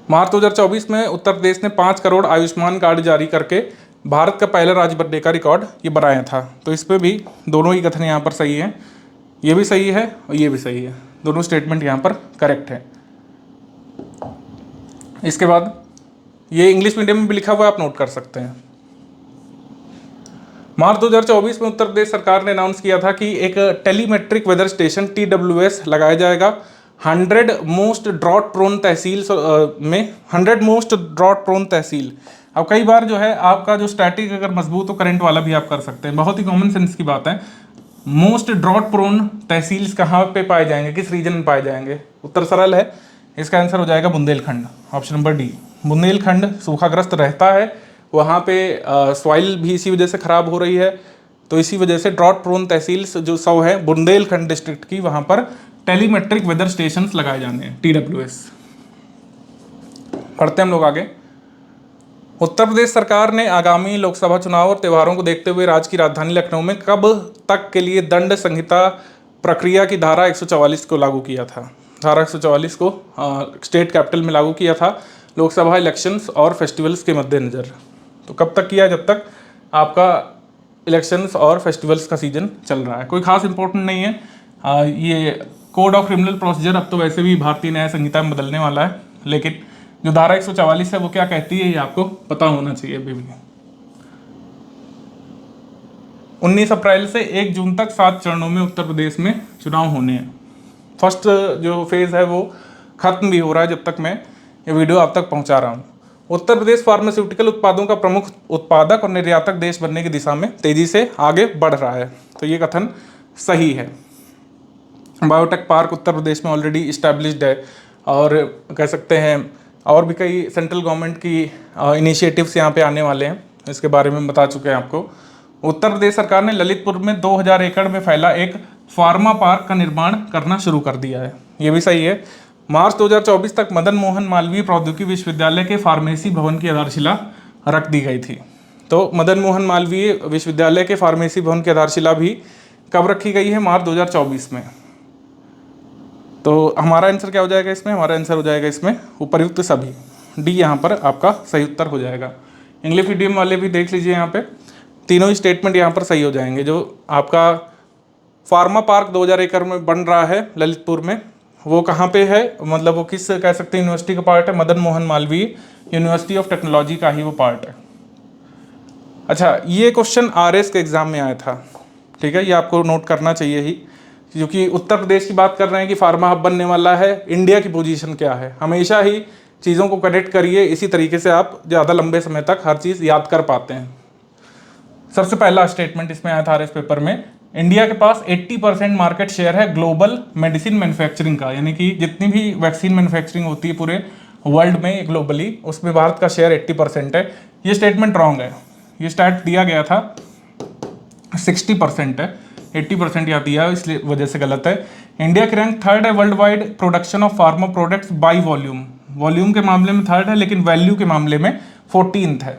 मार्च 2024 में उत्तर प्रदेश ने 5 करोड़ आयुष्मान कार्ड जारी करके भारत का पहला राज्य बनने का रिकॉर्ड ये बनाया था। तो इस पर भी दोनों ही कथन यहाँ पर सही है, ये भी सही है और ये भी सही है, दोनों स्टेटमेंट यहाँ पर करेक्ट है। इसके बाद ये इंग्लिश मीडियम में भी लिखा हुआ है, आप नोट कर सकते हैं। मार्च 2024 में उत्तर प्रदेश सरकार ने अनाउंस किया था कि एक टेलीमेट्रिक वेदर स्टेशन TWS लगाया जाएगा 100 मोस्ट ड्रॉट प्रोन तहसील में, 100 मोस्ट ड्रॉट प्रोन तहसील। अब कई बार जो है आपका जो स्टैटिक अगर मजबूत हो करंट वाला भी आप कर सकते हैं, बहुत ही कॉमन सेंस की बात है। मोस्ट ड्रॉट प्रोन तहसील कहाँ पे पाए जाएंगे, किस रीजन में पाए जाएंगे? उत्तर सरल है, इसका आंसर हो जाएगा Bundelkhand, option number D. Bundelkhand सूखाग्रस्त रहता है, वहाँ पे सॉइल भी इसी वजह से ख़राब हो रही है, तो इसी वजह से ड्रॉट प्रोन तहसील जो 100 है बुंदेलखंड डिस्ट्रिक्ट की, वहाँ पर टेलीमेट्रिक वेदर स्टेशन लगाए जाने हैं, TWS। पढ़ते हैं हम लोग आगे। उत्तर प्रदेश सरकार ने आगामी लोकसभा चुनाव और त्योहारों को देखते हुए राज्य की राजधानी लखनऊ में कब तक के लिए दंड संहिता प्रक्रिया की धारा 144 को लागू किया था। धारा 144 को स्टेट कैपिटल में लागू किया था लोकसभा इलेक्शंस और फेस्टिवल्स के मद्देनज़र। तो कब तक किया? जब तक आपका इलेक्शंस और फेस्टिवल्स का सीजन चल रहा है। कोई खास इंपॉर्टेंट नहीं है। ये कोड ऑफ क्रिमिनल प्रोसीजर अब तो वैसे भी भारतीय न्याय संहिता में बदलने वाला है, लेकिन जो धारा 144 है वो क्या कहती है ये आपको पता होना चाहिए अभी भी। 19 अप्रैल से 1 जून तक 7 चरणों में उत्तर प्रदेश में चुनाव होने हैं। फर्स्ट जो फेज़ है वो खत्म भी हो रहा है जब तक मैं ये वीडियो आप तक पहुंचा रहा हूँ। उत्तर प्रदेश फार्मास्यूटिकल उत्पादों का प्रमुख उत्पादक और निर्यातक देश बनने की दिशा में तेजी से आगे बढ़ रहा है। तो ये कथन सही है। बायोटेक पार्क उत्तर प्रदेश में ऑलरेडी इस्टेब्लिश्ड है और कह सकते हैं और भी कई सेंट्रल गवर्नमेंट की इनिशिएटिव्स यहाँ पे आने वाले हैं, इसके बारे में बता चुके हैं आपको। उत्तर प्रदेश सरकार ने ललितपुर में 2000 एकड़ में फैला एक फार्मा पार्क का निर्माण करना शुरू कर दिया है। ये भी सही है। मार्च 2024 तक मदन मोहन मालवीय प्रौद्योगिकी विश्वविद्यालय के फार्मेसी भवन की आधारशिला रख दी गई थी। तो मदन मोहन मालवीय विश्वविद्यालय के फार्मेसी भवन की आधारशिला भी कब रखी गई है? मार्च 2024 में। तो हमारा आंसर क्या हो जाएगा इसमें? हमारा आंसर हो जाएगा इसमें उपर्युक्त सभी, डी यहाँ पर आपका सही उत्तर हो जाएगा। इंग्लिश मीडियम वाले भी देख लीजिए, यहाँ पे तीनों ही स्टेटमेंट यहाँ पर सही हो जाएंगे। जो आपका फार्मा पार्क 2000 एकड़ में बन रहा है ललितपुर में, वो कहाँ पे है? मतलब वो किस कह सकते हैं यूनिवर्सिटी का पार्ट है? Madan Mohan Malviya university of technology का ही वो पार्ट है। अच्छा, ये क्वेश्चन आरएस के एग्जाम में आया था, ठीक है, ये आपको नोट करना चाहिए ही, क्योंकि उत्तर प्रदेश की बात कर रहे हैं कि फार्मा हब बनने वाला है, इंडिया की पोजीशन क्या है। हमेशा ही चीज़ों को कनेक्ट करिए, इसी तरीके से आप ज़्यादा लंबे समय तक हर चीज़ याद कर पाते हैं। सबसे पहला स्टेटमेंट इसमें आया था आरएस पेपर में, इंडिया के पास 80% मार्केट शेयर है ग्लोबल मेडिसिन मैन्युफैक्चरिंग का, यानी कि जितनी भी वैक्सीन मैन्युफैक्चरिंग होती है पूरे वर्ल्ड में ग्लोबली, उसमें भारत का शेयर 80% है। ये स्टेटमेंट रॉन्ग है। ये स्टैट दिया गया था 60% है, 80% यहाँ दिया है, इसलिए वजह से गलत है। इंडिया की रैंक 3rd है world wide production of pharma products by volume. Volume के मामले में 3rd है, लेकिन वैल्यू के मामले में 14th है,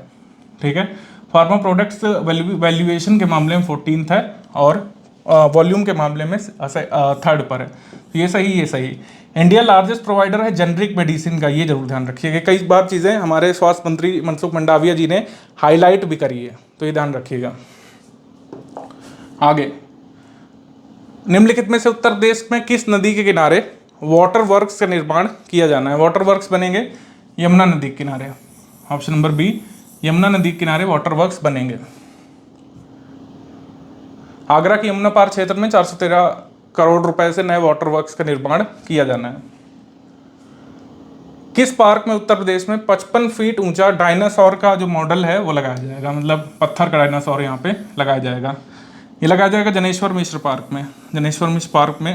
ठीक है। फार्मा प्रोडक्ट्स वैल्यूएशन के मामले में 14th है और वॉल्यूम के मामले में 3rd पर है। ये सही, ये सही। इंडिया लार्जेस्ट प्रोवाइडर है जेनरिक मेडिसिन का, ये जरूर ध्यान रखिएगा। कई बार चीज़ें हमारे स्वास्थ्य मंत्री मनसुख मंडाविया जी ने हाईलाइट भी करी है, तो ये ध्यान रखिएगा। आगे, निम्नलिखित में से उत्तर प्रदेश में किस नदी के किनारे वाटर वर्क्स का निर्माण किया जाना है? वाटर वर्क्स बनेंगे यमुना नदी के किनारे। ऑप्शन नंबर बी, यमुना नदी के किनारे वाटर वर्क्स बनेंगे। आगरा के यमुना पार क्षेत्र में 413 करोड़ रुपए से नए वाटर वर्क्स का निर्माण किया जाना है। किस पार्क में उत्तर प्रदेश में 55 फीट ऊंचा डायनासोर का जो मॉडल है वो लगाया जाएगा? मतलब पत्थर का डायनासोर यहाँ पे लगाया जाएगा। ये लगाया जाएगा जनेश्वर मिश्र पार्क में। जनेश्वर मिश्र पार्क में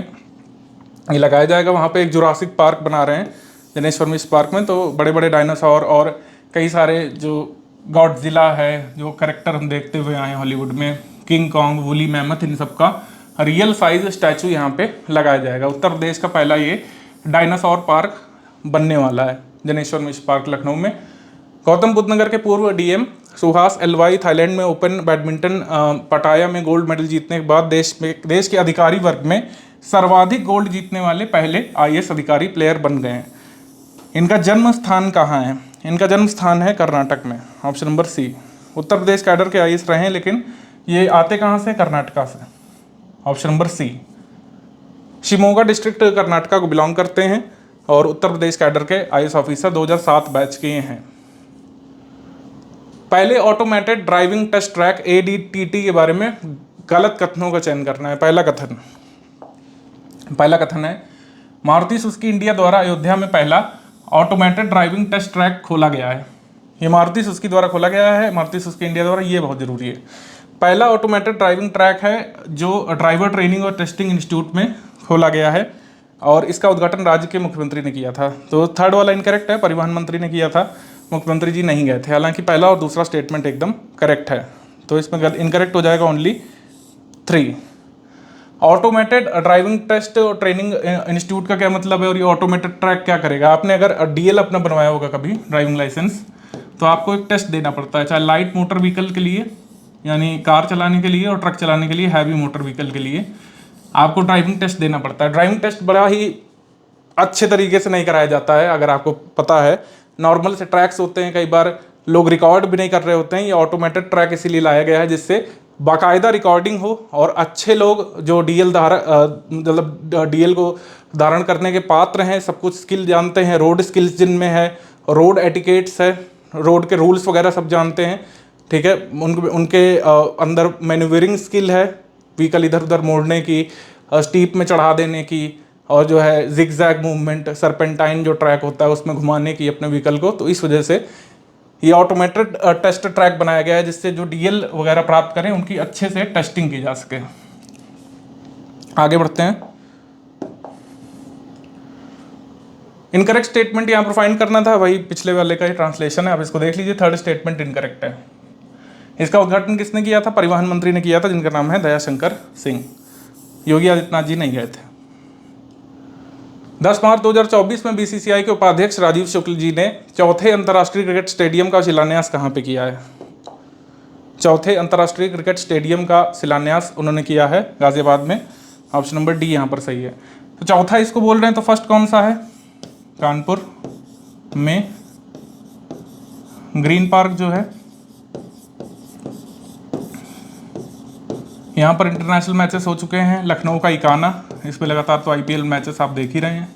ये लगाया जाएगा। वहाँ पे एक जुरासिक पार्क बना रहे हैं जनेश्वर मिश्र पार्क में, तो बड़े बड़े डायनासोर और कई सारे जो गॉडजिला है, जो कैरेक्टर हम देखते हुए आए हैं हॉलीवुड में, किंग कॉन्ग, वूली मैमथ, इन सब का रियल साइज स्टैचू यहाँ पे लगाया जाएगा। उत्तर प्रदेश का पहला ये डायनासोर पार्क बनने वाला है जनेश्वर मिश्र पार्क लखनऊ में। गौतम बुद्ध नगर के पूर्व डीएम सुहास एलवाई थाईलैंड में ओपन बैडमिंटन पटाया में गोल्ड मेडल जीतने के बाद देश के अधिकारी वर्ग में सर्वाधिक गोल्ड जीतने वाले पहले आईएएस अधिकारी प्लेयर बन गए हैं। इनका जन्म स्थान कहाँ है? इनका जन्म स्थान है कर्नाटक में। Option number C. Uttar Pradesh cadre के आईएएस रहे हैं, लेकिन ये आते कहाँ से? कर्नाटका से। Option number C. Shimoga district Karnataka को बिलोंग करते हैं और उत्तर प्रदेश कैडर के आईएएस ऑफिसर 2007 बैच के हैं। पहले automated driving test track ADTT के बारे में गलत कथनों का चयन करना है। पहला कथन है, मारुति सुजुकी इंडिया द्वारा अयोध्या में पहला ऑटोमेटेड ड्राइविंग टेस्ट ट्रैक खोला गया है। ये मारुति सुजुकी द्वारा खोला गया है, मारुति सुजुकी इंडिया द्वारा, ये बहुत जरूरी है। पहला ऑटोमेटेड ड्राइविंग ट्रैक है जो ड्राइवर ट्रेनिंग और टेस्टिंग इंस्टीट्यूट में खोला गया है और इसका उद्घाटन राज्य के मुख्यमंत्री ने किया था। तो 3rd वाला इनकरेक्ट है, परिवहन मंत्री ने किया था, मुख्यमंत्री जी नहीं गए थे। हालांकि पहला और दूसरा स्टेटमेंट एकदम करेक्ट है, तो इसमें इनकरेक्ट हो जाएगा ओनली 3। ऑटोमेटेड ड्राइविंग टेस्ट और ट्रेनिंग इंस्टीट्यूट का क्या मतलब है और ये ऑटोमेटेड ट्रैक क्या करेगा? आपने अगर DL अपना बनवाया होगा कभी ड्राइविंग लाइसेंस, तो आपको एक टेस्ट देना पड़ता है, चाहे लाइट मोटर व्हीकल के लिए यानी कार चलाने के लिए और ट्रक चलाने के लिए, हैवी मोटर व्हीकल के लिए आपको ड्राइविंग टेस्ट देना पड़ता है। ड्राइविंग टेस्ट बड़ा ही अच्छे तरीके से नहीं कराया जाता है, अगर आपको पता है। नॉर्मल से ट्रैक्स होते हैं, कई बार लोग रिकॉर्ड भी नहीं कर रहे होते हैं। ये ऑटोमेटेड ट्रैक इसीलिए लाया गया है जिससे बाकायदा रिकॉर्डिंग हो और अच्छे लोग जो डीएल मतलब डीएल को धारण करने के पात्र हैं, सब कुछ स्किल जानते हैं, रोड स्किल्स जिनमें है, रोड एटिकेट्स है, रोड के रूल्स वगैरह सब जानते हैं, ठीक है। उनके अंदर मैन्यूवरिंग स्किल है, व्हीकल इधर उधर मोड़ने की, स्टीप में चढ़ा देने की, और जो है जिग जैग मूवमेंट, सरपेंटाइन जो ट्रैक होता है उसमें घुमाने की अपने व्हीकल को। तो इस वजह से ये ऑटोमेटेड टेस्ट ट्रैक बनाया गया है जिससे जो डीएल वगैरह प्राप्त करें उनकी अच्छे से टेस्टिंग की जा सके। आगे बढ़ते हैं। इनकरेक्ट स्टेटमेंट यहाँ पर फाइंड करना था, वही पिछले वाले का ही ट्रांसलेशन है, आप इसको देख लीजिए। थर्ड स्टेटमेंट इनकरेक्ट है। इसका उद्घाटन किसने किया था? परिवहन मंत्री ने किया था, जिनका नाम है दयाशंकर सिंह। योगी आदित्यनाथ जी नहीं गए थे। 10 मार्च 2024 में बीसीसीआई के उपाध्यक्ष राजीव शुक्ल जी ने चौथे अंतर्राष्ट्रीय क्रिकेट स्टेडियम का शिलान्यास कहाँ पे किया है? चौथे अंतर्राष्ट्रीय क्रिकेट स्टेडियम का शिलान्यास उन्होंने किया है गाजियाबाद में। ऑप्शन नंबर डी यहाँ पर सही है। तो चौथा इसको बोल रहे हैं, तो फर्स्ट कौन सा है? कानपुर में ग्रीन पार्क जो है, यहाँ पर इंटरनेशनल मैचेस हो चुके हैं। लखनऊ का इकाना, इसमें लगातार तो आईपीएल मैचेस आप देख ही रहे हैं।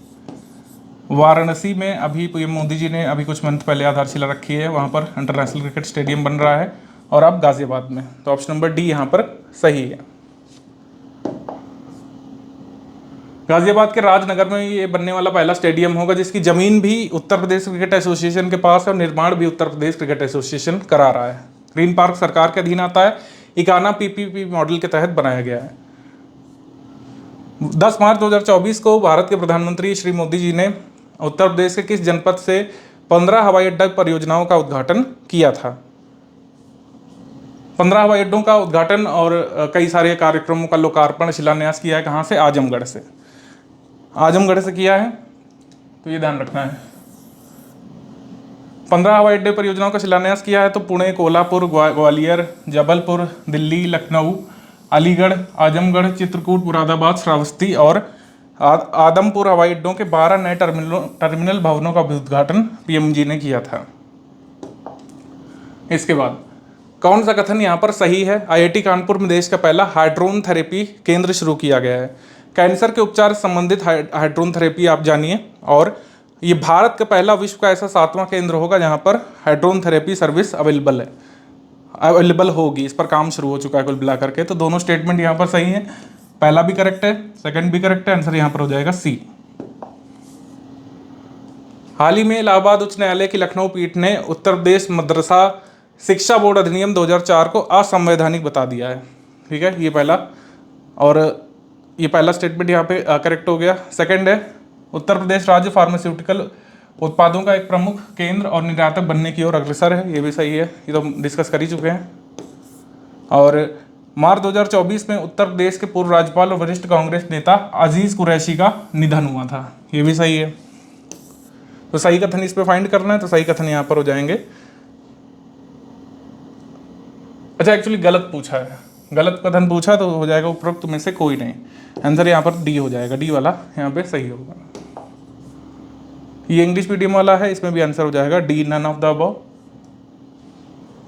वाराणसी में अभी मोदी जी ने अभी कुछ मंथ पहले आधारशिला रखी है, वहाँ पर इंटरनेशनल क्रिकेट स्टेडियम बन रहा है। और अब गाजियाबाद में, तो ऑप्शन नंबर डी यहाँ पर सही है। गाजियाबाद के राजनगर में ये बनने वाला पहला स्टेडियम होगा जिसकी जमीन भी उत्तर प्रदेश क्रिकेट एसोसिएशन के पास है और निर्माण भी उत्तर प्रदेश क्रिकेट एसोसिएशन करा रहा है। ग्रीन पार्क सरकार के अधीन आता है, इकाना पीपीपी मॉडल के तहत बनाया गया है। 10 मार्च 2024 को भारत के प्रधानमंत्री श्री मोदी जी ने उत्तर प्रदेश के किस जनपद से 15 हवाई अड्डा परियोजनाओं का उद्घाटन किया था? 15 हवाई अड्डों का उद्घाटन और कई सारे कार्यक्रमों का लोकार्पण, शिलान्यास किया है। कहाँ से? आजमगढ़ से। आजमगढ़ से किया है, तो ये ध्यान रखना है। 15 हवाई अड्डे परियोजनाओं का शिलान्यास किया है, तो पुणे, कोल्हापुर, ग्वालियर, जबलपुर, दिल्ली, लखनऊ, अलीगढ़, आजमगढ़, चित्रकूट, मुरादाबाद, श्रावस्ती और आदमपुर हवाई अड्डों के 12 नए टर्मिनल भवनों का उद्घाटन पीएम जी ने किया था। इसके बाद कौन सा कथन यहाँ पर सही है? आईआईटी कानपुर में देश का पहला हाइड्रोन थेरेपी केंद्र शुरू किया गया है। कैंसर के उपचार से संबंधित हाइड्रोन थेरेपी आप जानिए। और ये भारत का पहला विश्व का ऐसा 7वां केंद्र होगा जहाँ पर हाइड्रोन थेरेपी सर्विस अवेलेबल होगी। इस पर काम शुरू हो चुका है कुल मिला करके। तो दोनों स्टेटमेंट यहाँ पर सही है, पहला भी करेक्ट है, सेकंड भी करेक्ट है। आंसर यहाँ पर हो जाएगा सी। हाल ही में इलाहाबाद उच्च न्यायालय की लखनऊ पीठ ने उत्तर प्रदेश मदरसा शिक्षा बोर्ड अधिनियम 2004 को असंवैधानिक बता दिया है। ठीक है, ये पहला स्टेटमेंट यहाँ पे करेक्ट हो गया। सेकंड है, उत्तर प्रदेश राज्य फार्मास्यूटिकल उत्पादों का एक प्रमुख केंद्र और निर्यातक बनने की ओर अग्रसर है। ये भी सही है, ये तो डिस्कस कर ही चुके हैं। और मार्च 2024 में उत्तर प्रदेश के पूर्व राज्यपाल और वरिष्ठ कांग्रेस नेता अजीज कुरैशी का निधन हुआ था। ये भी सही है। तो सही कथन इस पे फाइंड करना है, तो सही कथन यहाँ पर हो जाएंगे। अच्छा, एक्चुअली गलत पूछा है, गलत कथन पूछा तो हो जाएगा उपरोक्त में से कोई नहीं। आंसर यहाँ पर डी हो जाएगा, डी वाला यहाँ पे सही होगा। ये इंग्लिश मीडियम वाला है, इसमें भी आंसर हो जाएगा D, none of the above.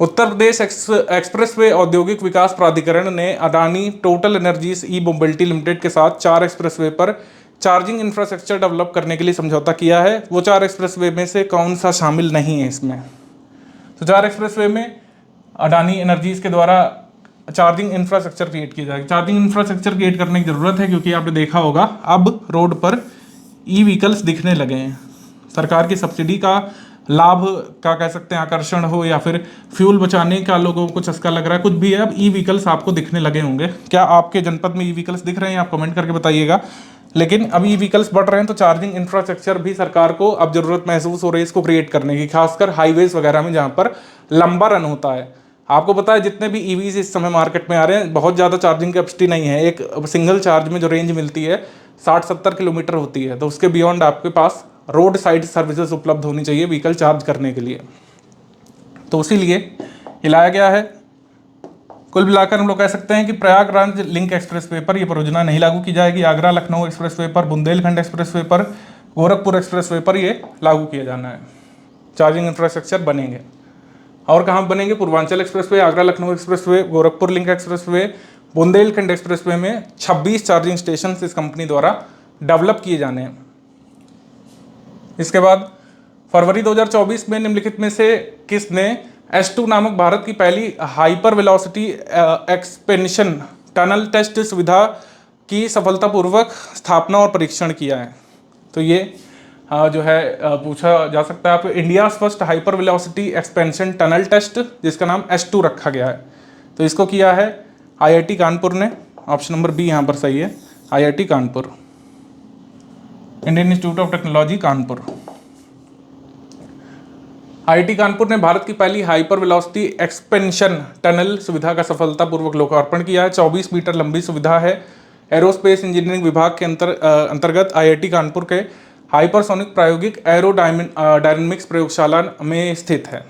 Uttar Pradesh expressway औद्योगिक विकास प्राधिकरण ने Adani total energies E mobility limited के साथ 4 एक्सप्रेसवे पर चार्जिंग इंफ्रास्ट्रक्चर डेवलप करने के लिए समझौता किया है। वो 4 एक्सप्रेसवे में से कौन सा शामिल नहीं है इसमें? तो 4 एक्सप्रेसवे में अडानी एनर्जीज के द्वारा चार्जिंग इंफ्रास्ट्रक्चर क्रिएट किया जाएगा। चार्जिंग इंफ्रास्ट्रक्चर क्रिएट करने की ज़रूरत है क्योंकि आपने देखा होगा अब रोड पर ई व्हीकल्स दिखने लगे हैं। सरकार की सब्सिडी का लाभ का कह सकते हैं आकर्षण हो या फिर फ्यूल बचाने का लोगों को चस्का लग रहा है, कुछ भी है, अब ई व्हीकल्स आपको दिखने लगे होंगे। क्या आपके जनपद में ई व्हीकल्स दिख रहे हैं? आप कमेंट करके बताइएगा। लेकिन अब ई व्हीकल्स बढ़ रहे हैं तो चार्जिंग इंफ्रास्ट्रक्चर भी सरकार को अब जरूरत महसूस हो रही है इसको क्रिएट करने की, खासकर हाईवेज वगैरह में जहाँ पर लंबा रन होता है। आपको पता है जितने भी ईवीज इस समय मार्केट में आ रहे हैं बहुत ज़्यादा चार्जिंग कैपेसिटी नहीं है। एक सिंगल चार्ज में जो रेंज मिलती है 60-70 किलोमीटर होती है, तो उसके बियॉन्ड आपके पास रोड साइड सर्विसेज उपलब्ध होनी चाहिए व्हीकल चार्ज करने के लिए। तो इसीलिए हिलाया गया है। कुल मिलाकर हम लोग कह सकते हैं कि प्रयागराज लिंक एक्सप्रेसवे पर यह परियोजना नहीं लागू की जाएगी। आगरा लखनऊ एक्सप्रेसवे पर, बुंदेलखंड एक्सप्रेसवे पर, गोरखपुर एक्सप्रेसवे पर ये लागू किया जाना है। चार्जिंग इंफ्रास्ट्रक्चर बनेंगे। और कहाँ बनेंगे? Purvanchal expressway, Agra Lucknow expressway, Gorakhpur link expressway, Bundelkhand expressway में 26 चार्जिंग स्टेशन इस कंपनी द्वारा डेवलप किए जाने हैं। इसके बाद फरवरी 2024 में निम्नलिखित में से किसने S2 नामक भारत की पहली hyper velocity expansion tunnel test सुविधा की सफलतापूर्वक स्थापना और परीक्षण किया है? तो ये जो है पूछा जा सकता है आपको। India first hyper velocity expansion tunnel test, जिसका नाम S2 रखा गया है, तो इसको किया है IIT कानपुर ने। ऑप्शन नंबर बी यहाँ पर सही है, IIT Kanpur, Indian institute of technology Kanpur. IIT Kanpur ने भारत की पहली हाइपर वेलोसिटी एक्सपेंशन टनल सुविधा का सफलतापूर्वक लोकार्पण किया है। 24 मीटर लंबी सुविधा है। एरोस्पेस इंजीनियरिंग विभाग के अंतर्गत IIT कानपुर के हाइपरसोनिक प्रायोगिक एरोडायनेमिक्स प्रयोगशाला में स्थित है।